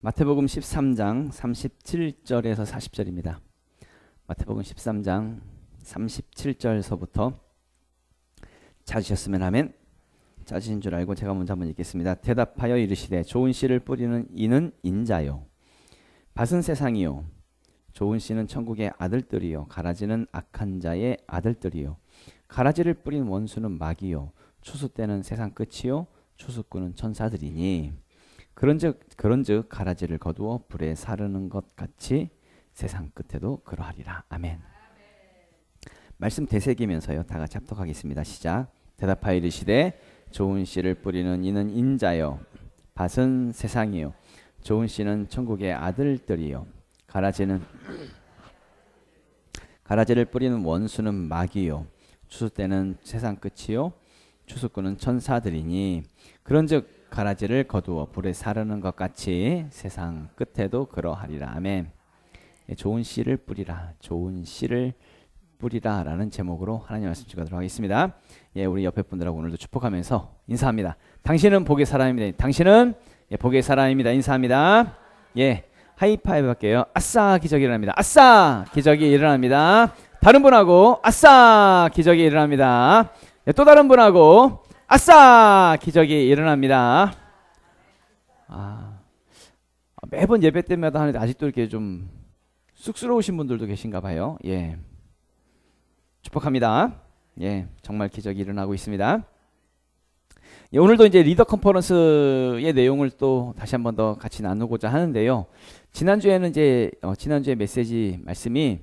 마태복음 13장 37절에서 40절입니다. 마태복음 13장 37절서부터 찾으셨으면 하면 찾으신 줄 알고 제가 먼저 한번 읽겠습니다. 대답하여 이르시되 좋은 씨를 뿌리는 이는 인자요 밭은 세상이요 좋은 씨는 천국의 아들들이요 가라지는 악한 자의 아들들이요 가라지를 뿌린 원수는 마귀요 추수 때는 세상 끝이요 추수꾼은 천사들이니 그런즉 가라지를 거두어 불에 사르는 것 같이 세상 끝에도 그러하리라. 아멘. 말씀 되새기면서요. 다 같이 합독하겠습니다. 시작. 대답하여 이르시되 좋은 씨를 뿌리는 이는 인자요 밭은 세상이요 좋은 씨는 천국의 아들들이요 가라지를 뿌리는 원수는 마귀요 추수 때는 세상 끝이요 추수꾼은 천사들이니 그런즉 가라지를 거두어 불에 사르는 것 같이 세상 끝에도 그러하리라. 아멘. 좋은 씨를 뿌리라. 좋은 씨를 뿌리라 라는 제목으로 하나님 말씀 읽도록 하겠습니다. 우리 옆에 분들하고 오늘도 축복하면서 인사합니다. 당신은 복의 사람입니다. 당신은 복의 사람입니다. 인사합니다. 하이파이브 할게요. 아싸 기적이 일어납니다. 아싸 기적이 일어납니다. 다른 분하고 아싸 기적이 일어납니다. 또 다른 분하고 아싸 기적이 일어납니다. 매번 예배 때마다 하는데 아직도 이렇게 좀 쑥스러우신 분들도 계신가 봐요. 축복합니다. 정말 기적이 일어나고 있습니다. 오늘도 이제 리더 컨퍼런스의 내용을 또 다시 한번 더 같이 나누고자 하는데요. 지난주에는 지난주에 메시지 말씀이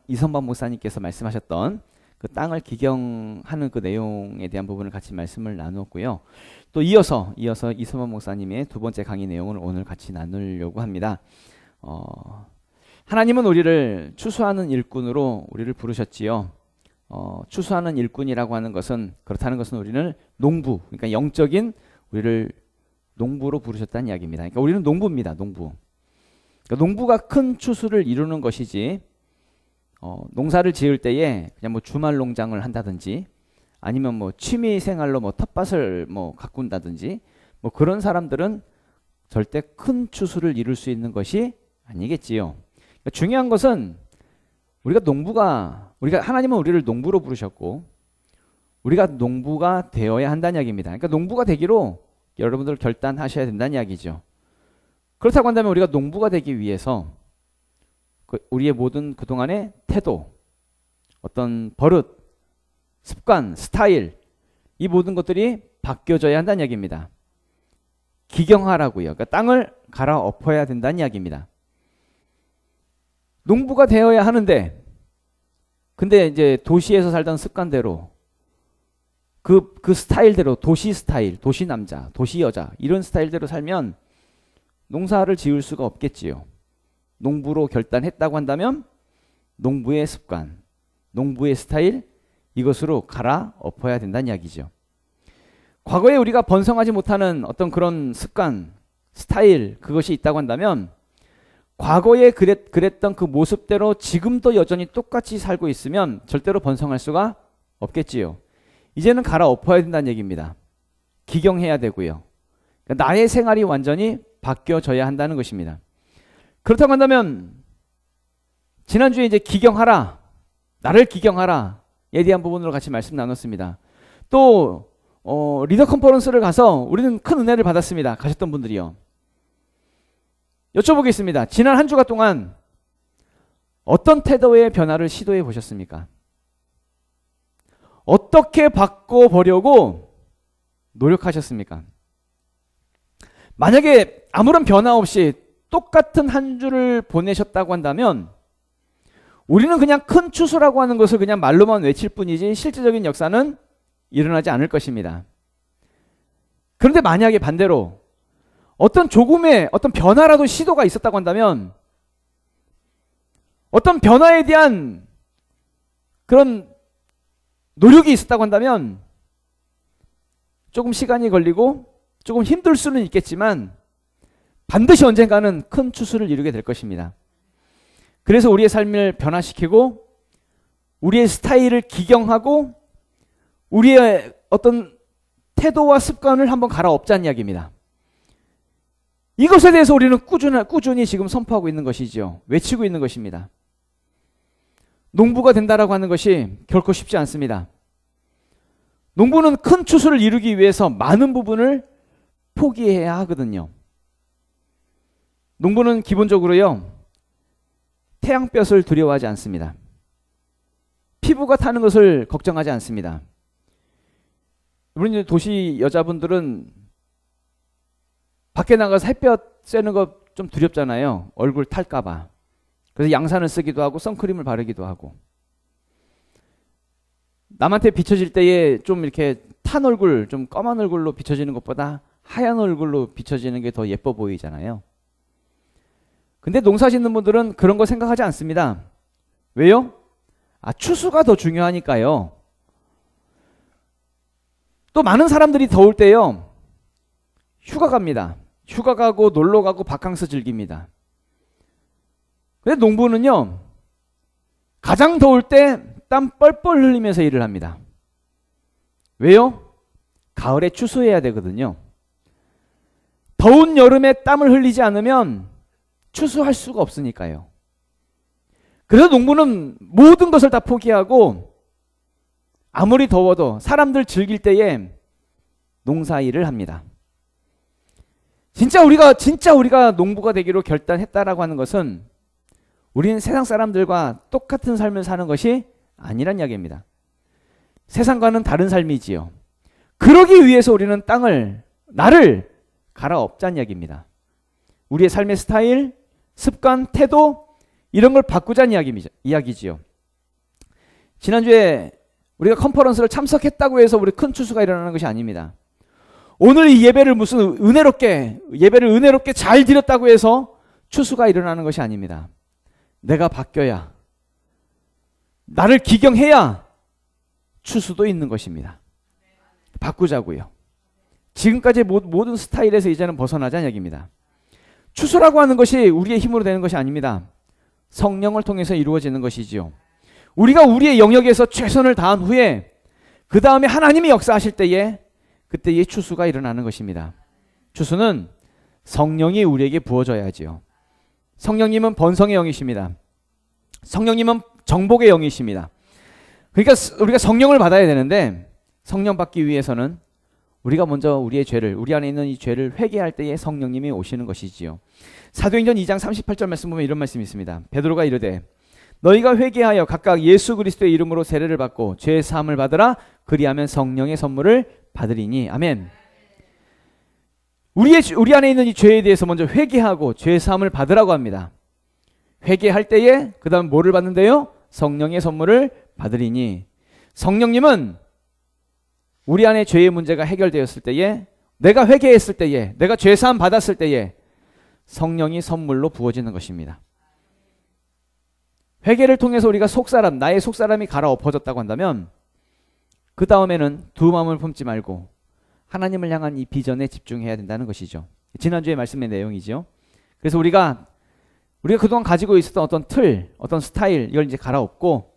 이선반 목사님께서 말씀하셨던 그 땅을 기경하는 그 내용에 대한 부분을 같이 말씀을 나누었고요. 또 이어서 이선반 목사님의 두 번째 강의 내용을 오늘 같이 나누려고 합니다. 하나님은 우리를 추수하는 일꾼으로 우리를 부르셨지요. 추수하는 일꾼이라고 하는 것은 그렇다는 것은 우리는 농부, 그러니까 영적인 우리를 농부로 부르셨다는 이야기입니다. 그러니까 우리는 농부입니다. 농부. 그러니까 농부가 큰 추수를 이루는 것이지 농사를 지을 때에 그냥 뭐 주말 농장을 한다든지 아니면 뭐 취미 생활로 뭐 텃밭을 뭐 가꾼다든지 뭐 그런 사람들은 절대 큰 추수를 이룰 수 있는 것이 아니겠지요. 그러니까 중요한 것은 우리가 하나님은 우리를 농부로 부르셨고 우리가 농부가 되어야 한다는 이야기입니다. 그러니까 농부가 되기로 여러분들 결단하셔야 된다는 이야기죠. 그렇다고 한다면 우리가 농부가 되기 위해서 우리의 모든 그동안의 태도, 어떤 버릇, 습관, 스타일 이 모든 것들이 바뀌어져야 한다는 이야기입니다. 기경하라고요. 그러니까 땅을 갈아엎어야 된다는 이야기입니다. 농부가 되어야 하는데 근데 이제 도시에서 살던 습관대로 그 스타일대로 도시 스타일, 도시 남자, 도시 여자 이런 스타일대로 살면 농사를 지을 수가 없겠지요. 농부로 결단했다고 한다면 농부의 습관, 농부의 스타일 이것으로 갈아엎어야 된다는 이야기죠. 과거에 우리가 번성하지 못하는 어떤 그런 습관, 스타일 그것이 있다고 한다면 과거에 그랬던 그 모습대로 지금도 여전히 똑같이 살고 있으면 절대로 번성할 수가 없겠지요. 이제는 갈아엎어야 된다는 얘기입니다. 기경해야 되고요. 그러니까 나의 생활이 완전히 바뀌어져야 한다는 것입니다. 그렇다고 한다면 지난주에 이제 기경하라, 나를 기경하라에 대한 부분으로 같이 말씀 나눴습니다. 또 리더 컨퍼런스를 가서 우리는 큰 은혜를 받았습니다. 가셨던 분들이요. 여쭤보겠습니다. 지난 한 주간 동안 어떤 태도의 변화를 시도해 보셨습니까? 어떻게 바꿔보려고 노력하셨습니까? 만약에 아무런 변화 없이 똑같은 한 주를 보내셨다고 한다면 우리는 그냥 큰 추수라고 하는 것을 그냥 말로만 외칠 뿐이지 실질적인 역사는 일어나지 않을 것입니다. 그런데 만약에 반대로 어떤 조금의 어떤 변화라도 시도가 있었다고 한다면 어떤 변화에 대한 그런 노력이 있었다고 한다면 조금 시간이 걸리고 조금 힘들 수는 있겠지만 반드시 언젠가는 큰 추수를 이루게 될 것입니다. 그래서 우리의 삶을 변화시키고 우리의 스타일을 기경하고 우리의 어떤 태도와 습관을 한번 갈아엎자는 이야기입니다. 이것에 대해서 우리는 꾸준히 지금 선포하고 있는 것이죠. 외치고 있는 것입니다. 농부가 된다라고 하는 것이 결코 쉽지 않습니다. 농부는 큰 추수를 이루기 위해서 많은 부분을 포기해야 하거든요. 농부는 기본적으로요, 태양볕을 두려워하지 않습니다. 피부가 타는 것을 걱정하지 않습니다. 우리 도시 여자분들은 밖에 나가서 햇볕 쐬는 거 좀 두렵잖아요. 얼굴 탈까봐. 그래서 양산을 쓰기도 하고 선크림을 바르기도 하고. 남한테 비춰질 때에 좀 이렇게 탄 얼굴, 좀 검은 얼굴로 비춰지는 것보다 하얀 얼굴로 비춰지는 게 더 예뻐 보이잖아요. 근데 농사 짓는 분들은 그런 거 생각하지 않습니다. 왜요? 추수가 더 중요하니까요. 또 많은 사람들이 더울 때요, 휴가 갑니다. 휴가 가고 놀러 가고 바캉스 즐깁니다. 근데 농부는요, 가장 더울 때 땀 뻘뻘 흘리면서 일을 합니다. 왜요? 가을에 추수해야 되거든요. 더운 여름에 땀을 흘리지 않으면 추수할 수가 없으니까요. 그래서 농부는 모든 것을 다 포기하고 아무리 더워도 사람들 즐길 때에 농사일을 합니다. 진짜 우리가 농부가 되기로 결단했다라고 하는 것은 우리는 세상 사람들과 똑같은 삶을 사는 것이 아니란 이야기입니다. 세상과는 다른 삶이지요. 그러기 위해서 우리는 나를 갈아엎자는 이야기입니다. 우리의 삶의 스타일, 습관, 태도 이런 걸 바꾸자는 이야기지요. 지난주에 우리가 컨퍼런스를 참석했다고 해서 우리 큰 추수가 일어나는 것이 아닙니다. 오늘 이 예배를 예배를 은혜롭게 잘 드렸다고 해서 추수가 일어나는 것이 아닙니다. 내가 바뀌어야, 나를 기경해야 추수도 있는 것입니다. 바꾸자고요. 지금까지 모든 스타일에서 이제는 벗어나자는 얘기입니다. 추수라고 하는 것이 우리의 힘으로 되는 것이 아닙니다. 성령을 통해서 이루어지는 것이지요. 우리가 우리의 영역에서 최선을 다한 후에 그 다음에 하나님이 역사하실 때에 그때의 추수가 일어나는 것입니다. 추수는 성령이 우리에게 부어져야지요. 성령님은 번성의 영이십니다. 성령님은 정복의 영이십니다. 그러니까 우리가 성령을 받아야 되는데 성령 받기 위해서는 우리가 먼저 우리 안에 있는 이 죄를 회개할 때에 성령님이 오시는 것이지요. 사도행전 2장 38절 말씀 보면 이런 말씀이 있습니다. 베드로가 이르되 너희가 회개하여 각각 예수 그리스도의 이름으로 세례를 받고 죄 사함을 받으라. 그리하면 성령의 선물을 받으리니. 아멘. 우리 안에 있는 이 죄에 대해서 먼저 회개하고 죄 사함을 받으라고 합니다. 회개할 때에 그 다음 뭐를 받는데요? 성령의 선물을 받으리니. 성령님은 우리 안에 죄의 문제가 해결되었을 때에, 내가 회개했을 때에, 내가 죄 사함 받았을 때에 성령이 선물로 부어지는 것입니다. 회개를 통해서 우리가 나의 속사람이 갈아엎어졌다고 한다면 그 다음에는 두 마음을 품지 말고 하나님을 향한 이 비전에 집중해야 된다는 것이죠. 지난주의 말씀의 내용이죠. 그래서 우리가 그동안 가지고 있었던 어떤 틀, 어떤 스타일, 이걸 이제 갈아엎고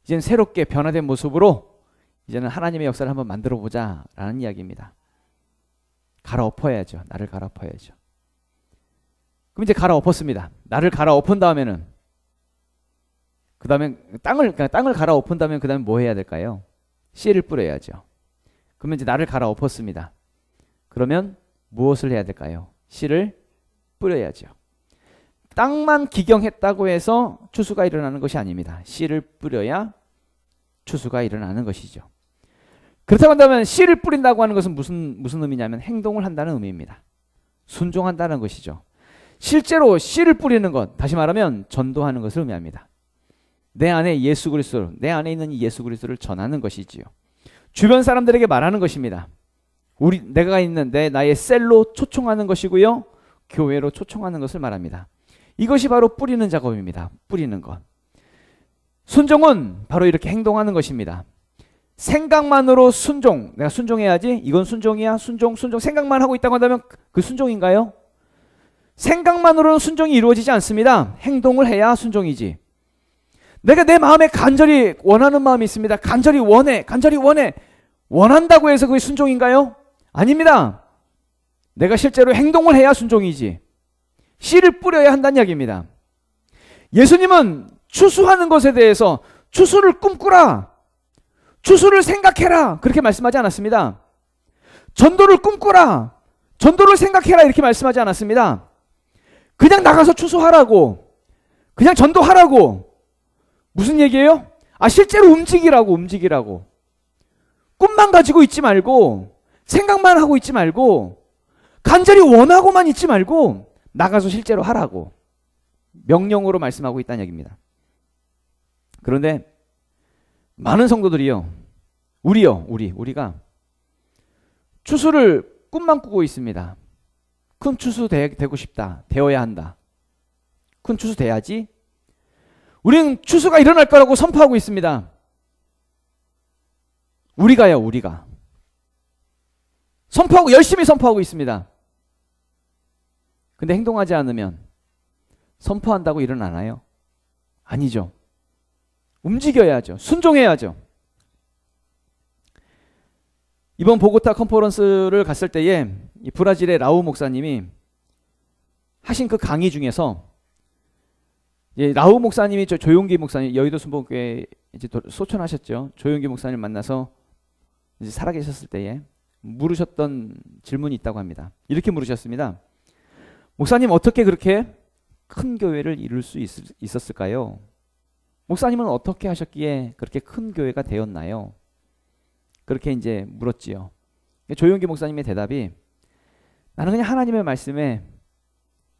이제는 새롭게 변화된 모습으로 이제는 하나님의 역사를 한번 만들어 보자라는 이야기입니다. 갈아엎어야죠. 나를 갈아엎어야죠. 그럼 이제 갈아엎었습니다. 나를 갈아엎은 다음에는 그 다음에 땅을 갈아엎은 다음에 그 다음에 뭐 해야 될까요? 씨를 뿌려야죠. 그러면 이제 나를 갈아엎었습니다. 그러면 무엇을 해야 될까요? 씨를 뿌려야죠. 땅만 기경했다고 해서 추수가 일어나는 것이 아닙니다. 씨를 뿌려야 추수가 일어나는 것이죠. 그렇다고 한다면 씨를 뿌린다고 하는 것은 무슨 의미냐면 행동을 한다는 의미입니다. 순종한다는 것이죠. 실제로 씨를 뿌리는 것, 다시 말하면 전도하는 것을 의미합니다. 내 안에 내 안에 있는 이 예수 그리스도를 전하는 것이지요. 주변 사람들에게 말하는 것입니다. 내가 있는 나의 셀로 초청하는 것이고요. 교회로 초청하는 것을 말합니다. 이것이 바로 뿌리는 작업입니다. 뿌리는 것. 순종은 바로 이렇게 행동하는 것입니다. 생각만으로 내가 순종해야지. 이건 순종이야. 순종. 생각만 하고 있다고 한다면 그 순종인가요? 생각만으로는 순종이 이루어지지 않습니다. 행동을 해야 순종이지. 내가 내 마음에 간절히 원하는 마음이 있습니다. 간절히 원한다고 해서 그게 순종인가요? 아닙니다. 내가 실제로 행동을 해야 순종이지. 씨를 뿌려야 한다는 이야기입니다. 예수님은 추수하는 것에 대해서 추수를 꿈꾸라, 추수를 생각해라 그렇게 말씀하지 않았습니다. 전도를 꿈꾸라, 전도를 생각해라 이렇게 말씀하지 않았습니다. 그냥 나가서 추수하라고, 그냥 전도하라고. 무슨 얘기예요? 실제로 움직이라고. 꿈만 가지고 있지 말고, 생각만 하고 있지 말고, 간절히 원하고만 있지 말고 나가서 실제로 하라고 명령으로 말씀하고 있다는 얘기입니다. 그런데 많은 성도들이요, 우리가 추수를 꿈만 꾸고 있습니다. 큰 추수 되고 싶다, 되어야 한다, 큰 추수 돼야지. 우리는 추수가 일어날 거라고 선포하고 있습니다. 우리가 선포하고 열심히 선포하고 있습니다. 근데 행동하지 않으면 선포한다고 일어나나요? 아니죠. 움직여야죠. 순종해야죠. 이번 보고타 컨퍼런스를 갔을 때에 이 브라질의 라우 목사님이 하신 그 강의 중에서, 라우 목사님이 조용기 목사님, 여의도 순복교회 이제 소천하셨죠. 조용기 목사님 만나서 이제 살아계셨을 때에 물으셨던 질문이 있다고 합니다. 이렇게 물으셨습니다. 목사님, 어떻게 그렇게 큰 교회를 이룰 수 있었을까요? 목사님은 어떻게 하셨기에 그렇게 큰 교회가 되었나요? 그렇게 이제 물었지요. 조용기 목사님의 대답이, 나는 그냥 하나님의 말씀에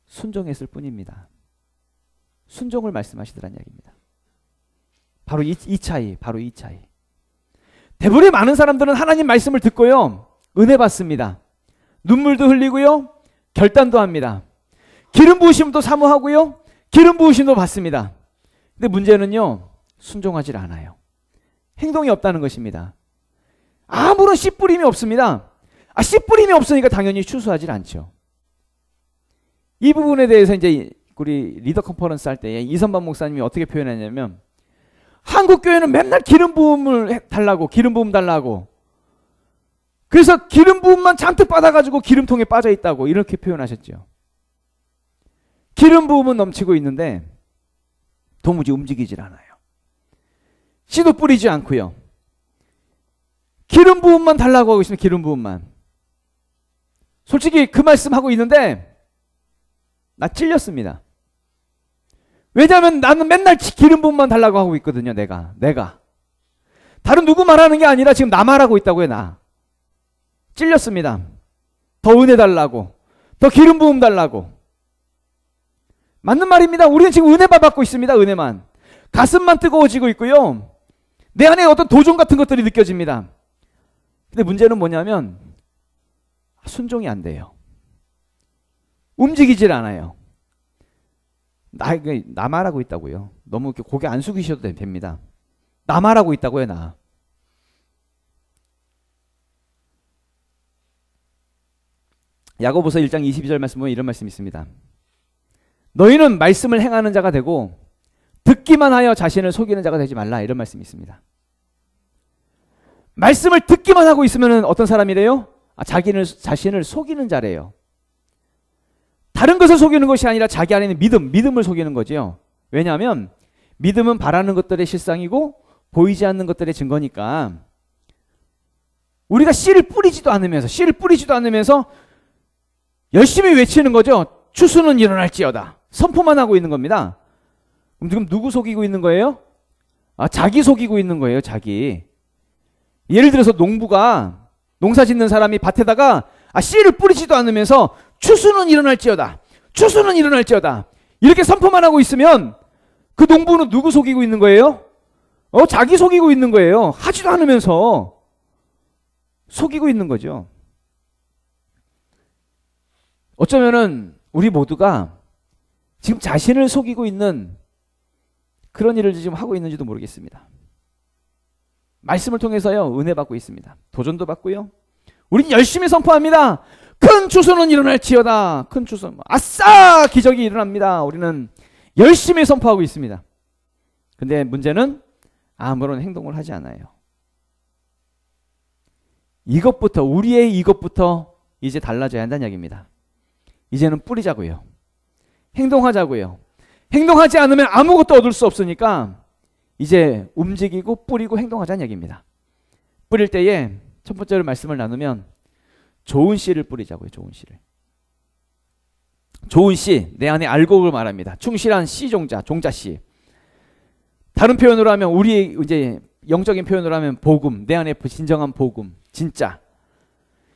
순종했을 뿐입니다. 순종을 말씀하시더란 이야기입니다. 바로 이 차이. 대부분의 많은 사람들은 하나님 말씀을 듣고요, 은혜 받습니다. 눈물도 흘리고요, 결단도 합니다. 기름 부으심도 사모하고요, 기름 부으심도 받습니다. 근데 문제는요, 순종하지 않아요. 행동이 없다는 것입니다. 아무런 씨 뿌림이 없습니다. 씨 뿌림이 없으니까 당연히 추수하지 않죠. 이 부분에 대해서 이제 우리 리더 컨퍼런스 할 때 이선반 목사님이 어떻게 표현했냐면, 한국 교회는 맨날 기름 부음을 달라고, 기름 부음 달라고. 그래서 기름 부음만 잔뜩 받아가지고 기름통에 빠져 있다고 이렇게 표현하셨죠. 기름 부음은 넘치고 있는데 도무지 움직이질 않아요. 씨도 뿌리지 않고요. 기름 부음만 달라고 하고 있으면 기름 부음만. 솔직히 그 말씀하고 있는데 나 찔렸습니다. 왜냐하면 나는 맨날 기름 부음만 달라고 하고 있거든요. 내가 다른 누구 말하는 게 아니라 지금 나 말하고 있다고요. 나 찔렸습니다. 더 은혜 달라고, 더 기름 부음 달라고. 맞는 말입니다. 우리는 지금 은혜만 받고 있습니다. 은혜만. 가슴만 뜨거워지고 있고요, 내 안에 어떤 도전 같은 것들이 느껴집니다. 근데 문제는 뭐냐면 순종이 안 돼요. 움직이질 않아요. 나 말하고 있다고요. 너무 이렇게 고개 안 숙이셔도 됩니다. 나 말하고 있다고요. 나. 야고보서 1장 22절 말씀 보면 이런 말씀이 있습니다. 너희는 말씀을 행하는 자가 되고 듣기만 하여 자신을 속이는 자가 되지 말라, 이런 말씀이 있습니다. 말씀을 듣기만 하고 있으면 어떤 사람이래요? 자신을 속이는 자래요. 다른 것을 속이는 것이 아니라 자기 안에 있는 믿음을 속이는 거죠. 왜냐하면 믿음은 바라는 것들의 실상이고 보이지 않는 것들의 증거니까. 우리가 씨를 뿌리지도 않으면서 열심히 외치는 거죠. 추수는 일어날지어다. 선포만 하고 있는 겁니다. 그럼 지금 누구 속이고 있는 거예요? 자기 속이고 있는 거예요. 자기. 예를 들어서 농사 짓는 사람이 밭에다가 씨를 뿌리지도 않으면서 추수는 일어날지어다, 추수는 일어날지어다 이렇게 선포만 하고 있으면 그 농부는 누구 속이고 있는 거예요? 자기 속이고 있는 거예요. 하지도 않으면서 속이고 있는 거죠. 어쩌면은 우리 모두가 지금 자신을 속이고 있는 그런 일을 지금 하고 있는지도 모르겠습니다. 말씀을 통해서요, 은혜 받고 있습니다. 도전도 받고요. 우린 열심히 선포합니다. 큰 추수는 일어날지어다. 큰 추수, 아싸! 기적이 일어납니다. 우리는 열심히 선포하고 있습니다. 근데 문제는 아무런 행동을 하지 않아요. 우리의 이것부터 이제 달라져야 한다는 이야기입니다. 이제는 뿌리자고요. 행동하자고요. 행동하지 않으면 아무것도 얻을 수 없으니까 이제 움직이고 뿌리고 행동하자는 얘기입니다. 뿌릴 때에 첫 번째로 말씀을 나누면 좋은 씨를 뿌리자고요. 좋은 씨를. 좋은 씨, 내 안에 알곡을 말합니다. 충실한 씨 종자, 종자 씨. 다른 표현으로 하면 우리 이제 영적인 표현으로 하면 복음, 내 안에 진정한 복음, 진짜.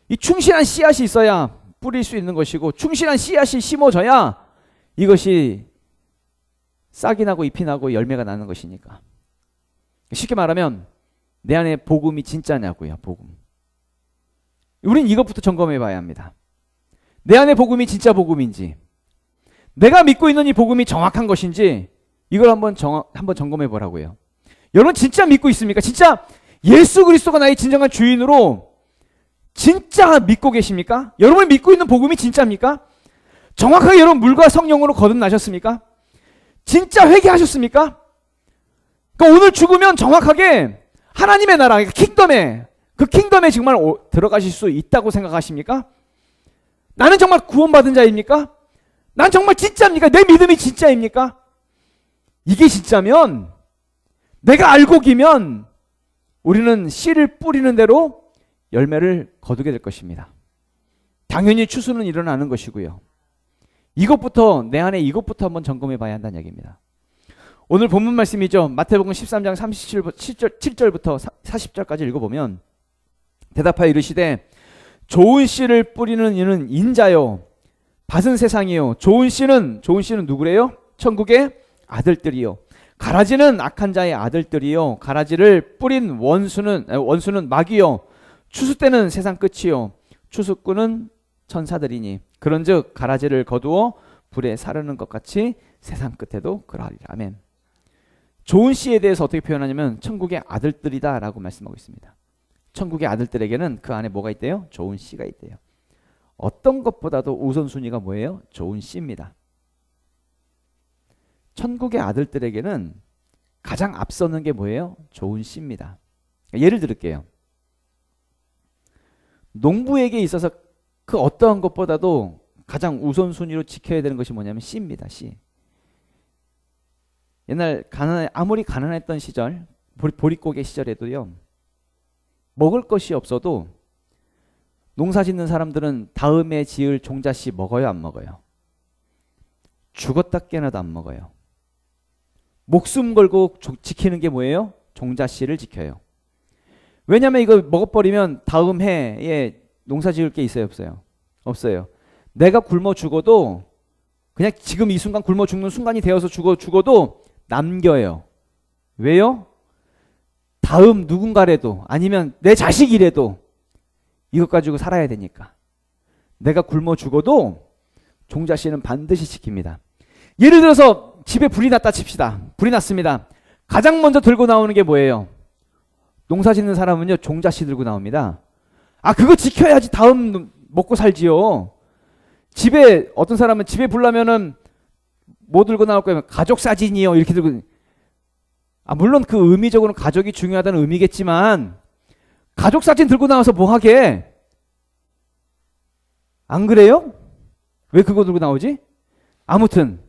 이 충실한 씨앗이 있어야 뿌릴 수 있는 것이고 충실한 씨앗이 심어져야 이것이 싹이 나고 잎이 나고 열매가 나는 것이니까. 쉽게 말하면 내 안에 복음이 진짜냐고요. 복음. 우린 이것부터 점검해 봐야 합니다. 내 안에 복음이 진짜 복음인지, 내가 믿고 있는 이 복음이 정확한 것인지 이걸 한번 점검해 보라고요. 여러분 진짜 믿고 있습니까? 진짜 예수 그리스도가 나의 진정한 주인으로 진짜 믿고 계십니까? 여러분이 믿고 있는 복음이 진짜입니까? 정확하게 여러분 물과 성령으로 거듭나셨습니까? 진짜 회개하셨습니까? 그러니까 오늘 죽으면 정확하게 하나님의 나라, 그 킹덤에 정말 들어가실 수 있다고 생각하십니까? 나는 정말 구원받은 자입니까? 난 정말 진짜입니까? 내 믿음이 진짜입니까? 이게 진짜면, 내가 알곡이면 우리는 씨를 뿌리는 대로 열매를 거두게 될 것입니다. 당연히 추수는 일어나는 것이고요. 이것부터, 내 안에 이것부터 한번 점검해 봐야 한다는 얘기입니다. 오늘 본문 말씀이죠. 마태복음 13장 7절부터 40절까지 읽어보면 대답하여 이르시되 좋은 씨를 뿌리는 이는 인자요 밭은 세상이요 좋은 씨는 누구래요? 천국의 아들들이요 가라지는 악한 자의 아들들이요 가라지를 뿌린 원수는 마귀요 추수 때는 세상 끝이요 추수꾼은 천사들이니 그런즉 가라지를 거두어 불에 사르는 것 같이 세상 끝에도 그러하리라. 아멘. 좋은 씨에 대해서 어떻게 표현하냐면 천국의 아들들이다 라고 말씀하고 있습니다. 천국의 아들들에게는 그 안에 뭐가 있대요? 좋은 씨가 있대요. 어떤 것보다도 우선순위가 뭐예요? 좋은 씨입니다. 천국의 아들들에게는 가장 앞서는 게 뭐예요? 좋은 씨입니다. 예를 들을게요. 농부에게 있어서 그 어떠한 것보다도 가장 우선순위로 지켜야 되는 것이 뭐냐면 씨입니다. 씨. 옛날 아무리 가난했던 시절, 보릿고개 시절에도요. 먹을 것이 없어도 농사 짓는 사람들은 다음에 지을 종자씨 먹어요, 안 먹어요? 죽었다 깨어나도 안 먹어요. 목숨 걸고 지키는 게 뭐예요? 종자씨를 지켜요. 왜냐하면 이거 먹어버리면 다음 해에 농사 지을 게 있어요, 없어요? 없어요. 내가 굶어 죽어도 그냥 지금 이 순간 굶어 죽는 순간이 되어서 죽어도 남겨요. 왜요? 다음 누군가라도 아니면 내 자식이라도 이것 가지고 살아야 되니까. 내가 굶어 죽어도 종자씨는 반드시 지킵니다. 예를 들어서 집에 불이 났다 칩시다. 불이 났습니다. 가장 먼저 들고 나오는 게 뭐예요? 농사 짓는 사람은요 종자씨 들고 나옵니다. 아 그거 지켜야지 다음 먹고 살지요. 집에 어떤 사람은 집에 불 나면은 뭐 들고 나올 거예요? 가족 사진이요 이렇게 들고. 아 물론 그 의미적으로는 가족이 중요하다는 의미겠지만 가족 사진 들고 나와서 뭐 하게? 안 그래요? 왜 그거 들고 나오지? 아무튼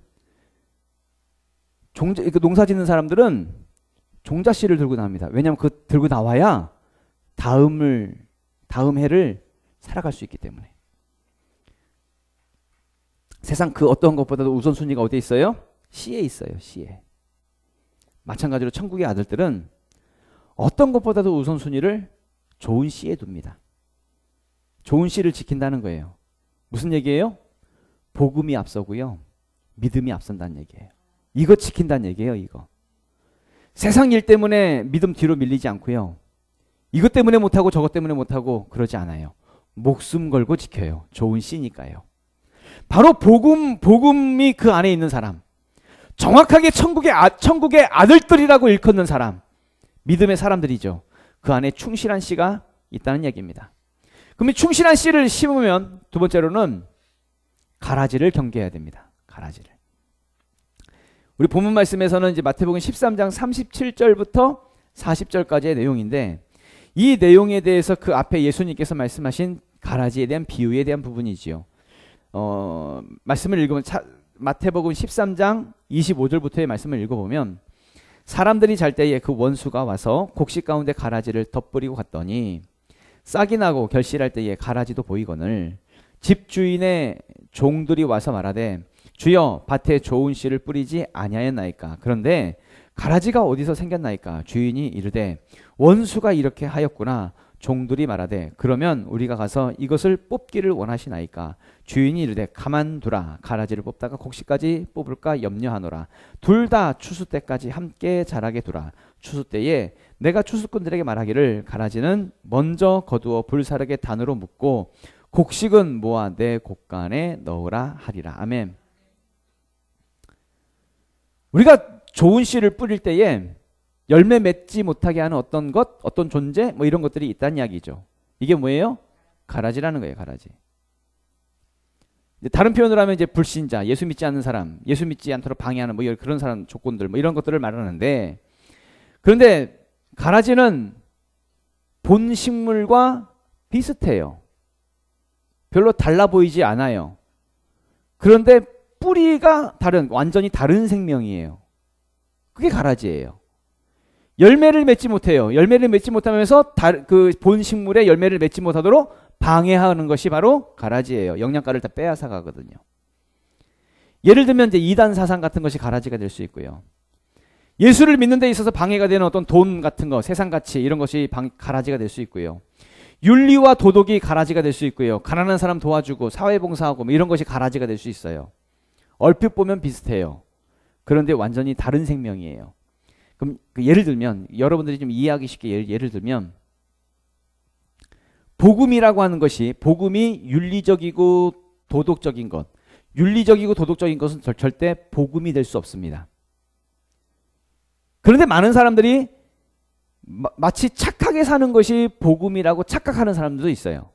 농사 짓는 사람들은 종자씨를 들고 나옵니다. 왜냐하면 그 들고 나와야 다음 해를 살아갈 수 있기 때문에. 세상 그 어떤 것보다도 우선순위가 어디에 있어요? 씨에 있어요. 씨에. 마찬가지로 천국의 아들들은 어떤 것보다도 우선순위를 좋은 씨에 둡니다. 좋은 씨를 지킨다는 거예요. 무슨 얘기예요? 복음이 앞서고요. 믿음이 앞선다는 얘기예요. 이거 지킨다는 얘기예요. 이거. 세상 일 때문에 믿음 뒤로 밀리지 않고요. 이것 때문에 못하고 저것 때문에 못하고 그러지 않아요. 목숨 걸고 지켜요. 좋은 씨니까요. 바로 복음이 그 안에 있는 사람, 정확하게 천국의 아들들이라고 일컫는 사람, 믿음의 사람들이죠. 그 안에 충실한 씨가 있다는 얘기입니다. 그럼 충실한 씨를 심으면 두 번째로는 가라지를 경계해야 됩니다. 가라지를. 우리 본문 말씀에서는 이제 마태복음 13장 37절부터 40절까지의 내용인데 이 내용에 대해서 그 앞에 예수님께서 말씀하신 가라지에 대한 비유에 대한 부분이지요. 말씀을 읽으면 마태복음 13장 25절부터의 말씀을 읽어보면 사람들이 잘 때에 그 원수가 와서 곡식 가운데 가라지를 덧뿌리고 갔더니 싹이 나고 결실할 때에 가라지도 보이거늘 집주인의 종들이 와서 말하되 주여 밭에 좋은 씨를 뿌리지 아니하였나이까. 그런데 가라지가 어디서 생겼나이까. 주인이 이르되 원수가 이렇게 하였구나. 종들이 말하되 그러면 우리가 가서 이것을 뽑기를 원하시나이까. 주인이 이르되 가만두라. 가라지를 뽑다가 곡식까지 뽑을까 염려하노라. 둘 다 추수 때까지 함께 자라게 두라. 추수 때에 내가 추수꾼들에게 말하기를 가라지는 먼저 거두어 불사르게 단으로 묶고 곡식은 모아 내 곡간에 넣으라 하리라. 아멘. 우리가 좋은 씨를 뿌릴 때에 열매 맺지 못하게 하는 어떤 것, 어떤 존재, 뭐 이런 것들이 있다는 이야기죠. 이게 뭐예요? 가라지라는 거예요, 가라지. 다른 표현으로 하면 이제 불신자, 예수 믿지 않는 사람, 예수 믿지 않도록 방해하는 뭐 그런 사람 조건들, 뭐 이런 것들을 말하는데, 그런데 가라지는 본 식물과 비슷해요. 별로 달라 보이지 않아요. 그런데 뿌리가 완전히 다른 생명이에요. 그게 가라지예요. 열매를 맺지 못해요. 열매를 맺지 못하면서 그 본 식물의 열매를 맺지 못하도록 방해하는 것이 바로 가라지예요. 영양가를 다 빼앗아 가거든요. 예를 들면 이제 이단 사상 같은 것이 가라지가 될 수 있고요. 예수를 믿는 데 있어서 방해가 되는 어떤 돈 같은 거, 세상 가치 이런 것이 가라지가 될 수 있고요. 윤리와 도덕이 가라지가 될 수 있고요. 가난한 사람 도와주고 사회봉사하고 뭐 이런 것이 가라지가 될 수 있어요. 얼핏 보면 비슷해요. 그런데 완전히 다른 생명이에요. 그럼 예를 들면 여러분들이 좀 이해하기 쉽게 예를 들면 복음이라고 하는 것이 복음이 윤리적이고 도덕적인 것, 윤리적이고 도덕적인 것은 절대 복음이 될 수 없습니다. 그런데 많은 사람들이 마치 착하게 사는 것이 복음이라고 착각하는 사람들도 있어요.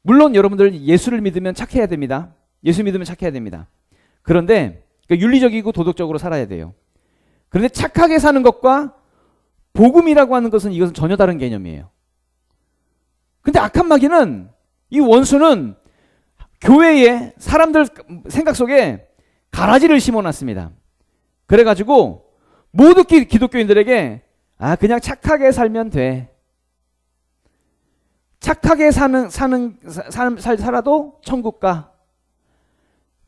물론 여러분들 예수를 믿으면 착해야 됩니다. 예수 믿으면 착해야 됩니다. 그런데 그러니까 윤리적이고 도덕적으로 살아야 돼요. 그런데 착하게 사는 것과 복음이라고 하는 것은 이것은 전혀 다른 개념이에요. 근데 악한 마귀는 이 원수는 교회에 사람들 생각 속에 가라지를 심어놨습니다. 그래가지고 모두 기독교인들에게 그냥 착하게 살면 돼. 착하게 살아도 천국 가.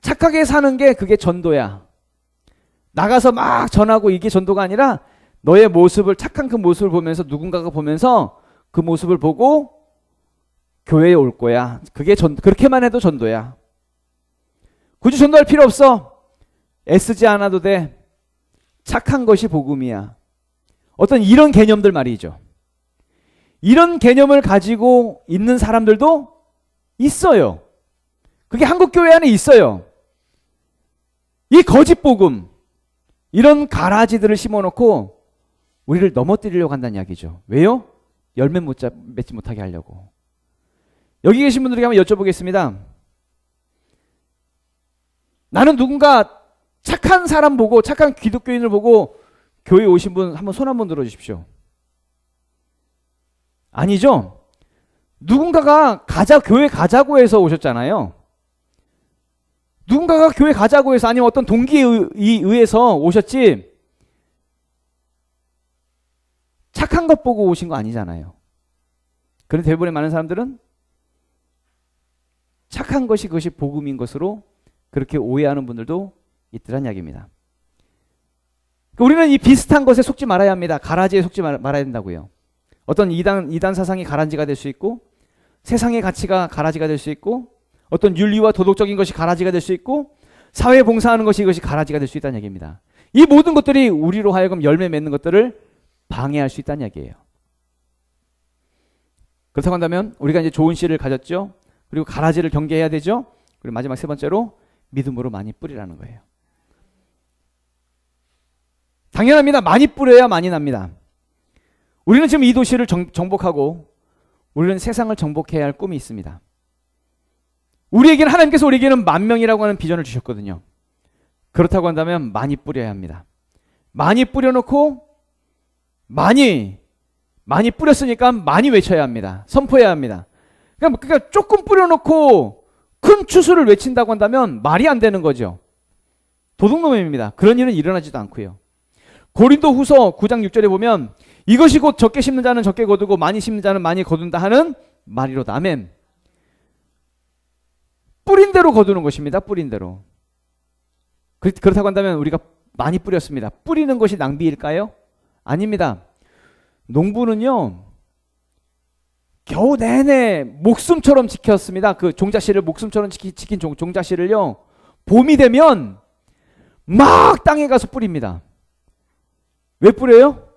착하게 사는 게 그게 전도야. 나가서 막 전하고 이게 전도가 아니라 너의 모습을 착한 그 모습을 보면서 누군가가 보면서 그 모습을 보고 교회에 올 거야. 그게 그렇게만 해도 전도야. 굳이 전도할 필요 없어. 애쓰지 않아도 돼. 착한 것이 복음이야. 어떤 이런 개념들 말이죠. 이런 개념을 가지고 있는 사람들도 있어요. 그게 한국 교회 안에 있어요. 이 거짓 복음, 이런 가라지들을 심어놓고 우리를 넘어뜨리려고 한다는 이야기죠. 왜요? 열매 맺지 못하게 하려고. 여기 계신 분들에게 한번 여쭤보겠습니다. 나는 누군가 착한 사람 보고, 착한 기독교인을 보고 교회 오신 분 한번 손 한번 들어주십시오. 아니죠? 누군가가 교회 가자고 해서 오셨잖아요. 누군가가 교회 가자고 해서 아니면 어떤 동기에 의해서 오셨지 착한 것 보고 오신 거 아니잖아요. 그런데 대부분의 많은 사람들은 착한 것이 그것이 복음인 것으로 그렇게 오해하는 분들도 있더란 이야기입니다. 우리는 이 비슷한 것에 속지 말아야 합니다. 가라지에 속지 말아야 된다고요. 어떤 이단 사상이 가라지가 될 수 있고 세상의 가치가 가라지가 될 수 있고 어떤 윤리와 도덕적인 것이 가라지가 될 수 있고 사회 봉사하는 것이 이것이 가라지가 될 수 있다는 얘기입니다. 이 모든 것들이 우리로 하여금 열매 맺는 것들을 방해할 수 있다는 얘기예요. 그렇다고 한다면 우리가 이제 좋은 씨를 가졌죠. 그리고 가라지를 경계해야 되죠. 그리고 마지막 세 번째로 믿음으로 많이 뿌리라는 거예요. 당연합니다. 많이 뿌려야 많이 납니다. 우리는 지금 이 도시를 정복하고 우리는 세상을 정복해야 할 꿈이 있습니다. 우리에게는 하나님께서 우리에게는 10,000명이라고 하는 비전을 주셨거든요. 그렇다고 한다면 많이 뿌려야 합니다. 많이 뿌려놓고 많이 많이 뿌렸으니까 많이 외쳐야 합니다. 선포해야 합니다. 그러니까 조금 뿌려놓고 큰 추수를 외친다고 한다면 말이 안 되는 거죠. 도둑놈입니다. 그런 일은 일어나지도 않고요. 고린도후서 9장 6절에 보면 이것이 곧 적게 심는 자는 적게 거두고 많이 심는 자는 많이 거둔다 하는 말이로다. 아멘. 뿌린 대로 거두는 것입니다. 뿌린 대로. 그렇다고 한다면 우리가 많이 뿌렸습니다. 뿌리는 것이 낭비일까요? 아닙니다. 농부는요, 겨우 내내 목숨처럼 지켰습니다. 그 종자씨를 목숨처럼 지킨 종자씨를요, 봄이 되면 막 땅에 가서 뿌립니다. 왜 뿌려요?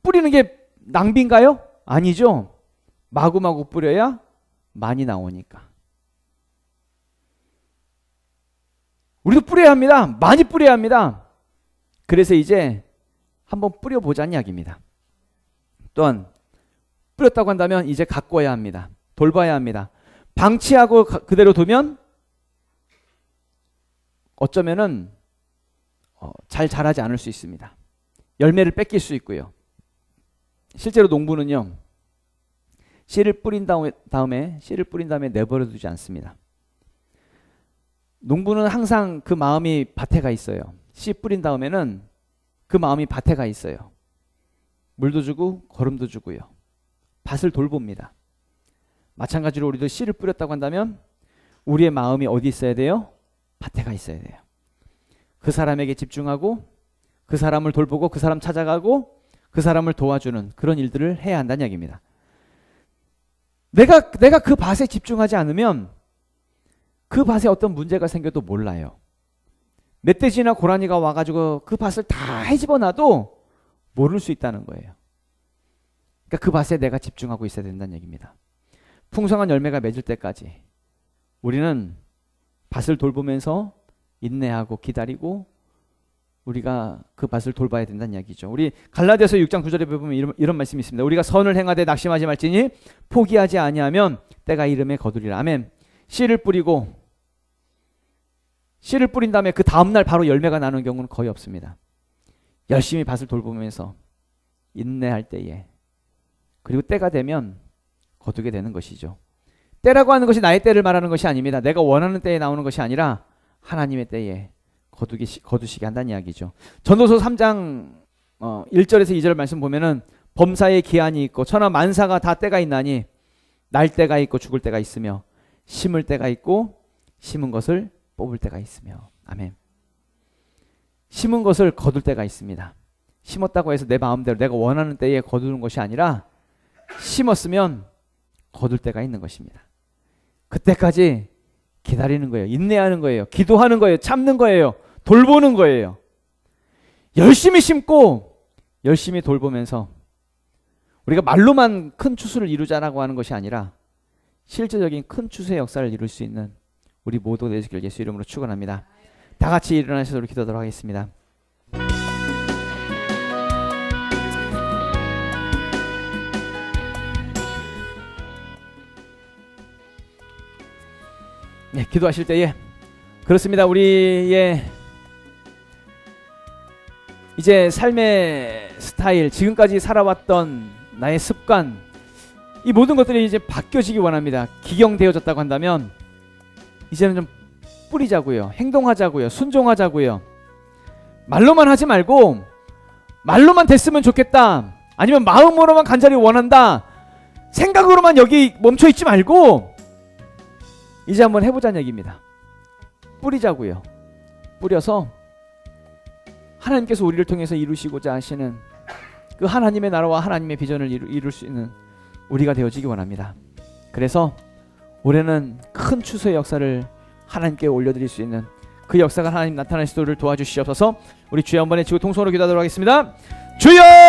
뿌리는 게 낭비인가요? 아니죠. 마구마구 뿌려야 많이 나오니까. 우리도 뿌려야 합니다. 많이 뿌려야 합니다. 그래서 이제 한번 뿌려보자는 이야기입니다. 또한 뿌렸다고 한다면 이제 가꿔야 합니다. 돌봐야 합니다. 방치하고 그대로 두면 어쩌면은 잘 자라지 않을 수 있습니다. 열매를 뺏길 수 있고요. 실제로 농부는요, 씨를 뿌린 다음에 내버려 두지 않습니다. 농부는 항상 그 마음이 밭에 가 있어요. 씨 뿌린 다음에는 그 마음이 밭에 가 있어요. 물도 주고 거름도 주고요. 밭을 돌봅니다. 마찬가지로 우리도 씨를 뿌렸다고 한다면 우리의 마음이 어디 있어야 돼요? 밭에 가 있어야 돼요. 그 사람에게 집중하고 그 사람을 돌보고 그 사람 찾아가고 그 사람을 도와주는 그런 일들을 해야 한다는 이야기입니다. 내가 그 밭에 집중하지 않으면 그 밭에 어떤 문제가 생겨도 몰라요. 멧돼지나 고라니가 와가지고 그 밭을 다 헤집어놔도 모를 수 있다는 거예요. 그러니까 그 밭에 내가 집중하고 있어야 된다는 얘기입니다. 풍성한 열매가 맺을 때까지 우리는 밭을 돌보면서 인내하고 기다리고 우리가 그 밭을 돌봐야 된다는 이야기죠. 우리 갈라디아서 6장 9절에 보면 이런 말씀이 있습니다. 우리가 선을 행하되 낙심하지 말지니 포기하지 아니하면 때가 이름에 거두리라. 아멘. 씨를 뿌린 다음에 그 다음날 바로 열매가 나는 경우는 거의 없습니다. 열심히 밭을 돌보면서 인내할 때에 그리고 때가 되면 거두게 되는 것이죠. 때라고 하는 것이 나의 때를 말하는 것이 아닙니다. 내가 원하는 때에 나오는 것이 아니라 하나님의 때에 거두시게 한다는 이야기죠. 전도서 3장 1절에서 2절 말씀 보면은 범사에 기한이 있고 천하 만사가 다 때가 있나니 날 때가 있고 죽을 때가 있으며 심을 때가 있고 심은 것을 뽑을 때가 있으며. 아멘. 심은 것을 거둘 때가 있습니다. 심었다고 해서 내 마음대로 내가 원하는 때에 거두는 것이 아니라 심었으면 거둘 때가 있는 것입니다. 그때까지 기다리는 거예요. 인내하는 거예요. 기도하는 거예요. 참는 거예요. 돌보는 거예요. 열심히 심고 열심히 돌보면서 우리가 말로만 큰 추수를 이루자라고 하는 것이 아니라 실제적인 큰 추수의 역사를 이룰 수 있는 우리 모두 되시길 예수 이름으로 축원합니다. 다 같이 일어나셔서 우리 기도하도록 하겠습니다. 네, 기도하실 때에 그렇습니다. 우리의 이제 삶의 스타일, 지금까지 살아왔던 나의 습관, 이 모든 것들이 이제 바뀌어지기 원합니다. 기경되어졌다고 한다면 이제는 좀 뿌리자고요. 행동하자고요. 순종하자고요. 말로만 하지 말고 말로만 됐으면 좋겠다, 아니면 마음으로만 간절히 원한다, 생각으로만 여기 멈춰있지 말고 이제 한번 해보자는 얘기입니다. 뿌리자고요. 뿌려서 하나님께서 우리를 통해서 이루시고자 하시는 그 하나님의 나라와 하나님의 비전을 이룰 수 있는 우리가 되어지기 원합니다. 그래서 올해는 큰 추수의 역사를 하나님께 올려드릴 수 있는 그 역사가 하나님 나타나시도록 도와주시옵소서. 우리 주여 한번 외치고 통성으로 기도하도록 하겠습니다. 주여!